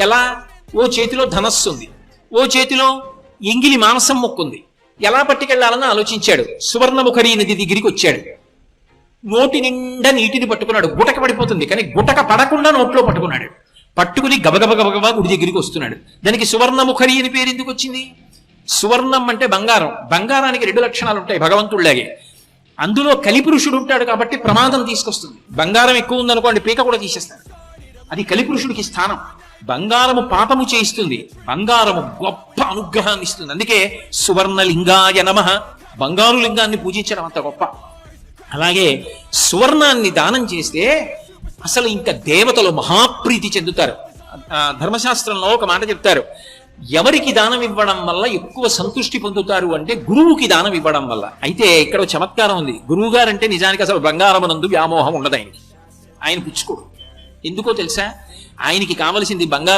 ఎలా? ఓ చేతిలో ధనస్సు ఉంది, ఓ చేతిలో ఎంగిలి మాంసం మొక్కుంది. ఎలా పట్టుకెళ్లాలని ఆలోచించాడు. సువర్ణముఖరి నది దగ్గరికి వచ్చాడు. నోటి నిండా నీటిని పట్టుకున్నాడు. గుటక పడిపోతుంది, కానీ గుటక పడకుండా నోట్లో పట్టుకున్నాడు. పట్టుకుని గబగబ గబగబా గుడి దగ్గరికి వస్తున్నాడు. దానికి సువర్ణముఖరి అని పేరు ఎందుకు వచ్చింది? సువర్ణం అంటే బంగారం. బంగారానికి 2 లక్షణాలు ఉంటాయి భగవంతుడిలాగే. అందులో కలిపురుషుడు ఉంటాడు కాబట్టి ప్రమాదం తీసుకొస్తుంది. బంగారం ఎక్కువ ఉందనుకోండి, పీక కూడా తీసేస్తాడు. అది కలిపురుషుడికి స్థానం. బంగారము పాపము చేయిస్తుంది, బంగారము గొప్ప అనుగ్రహాన్ని ఇస్తుంది. అందుకే సువర్ణలింగాయ నమః, బంగారు లింగాన్ని పూజించడం అంత గొప్ప. అలాగే సువర్ణాన్ని దానం చేస్తే అసలు ఇంకా దేవతలు మహాప్రీతి చెందుతారు. ధర్మశాస్త్రంలో ఒక మాట చెప్తారు, ఎవరికి దానం ఇవ్వడం వల్ల ఎక్కువ సంతృష్టి పొందుతారు అంటే గురువుకి దానం ఇవ్వడం వల్ల. అయితే ఇక్కడ చమత్కారం ఉంది. గురువు గారంటే నిజానికి అసలు బంగారమునందు వ్యామోహం ఉండదు ఆయనకి. ఆయన పుచ్చుకోడు. ఎందుకో తెలుసా? ఆయనకి కావలసింది బంగారం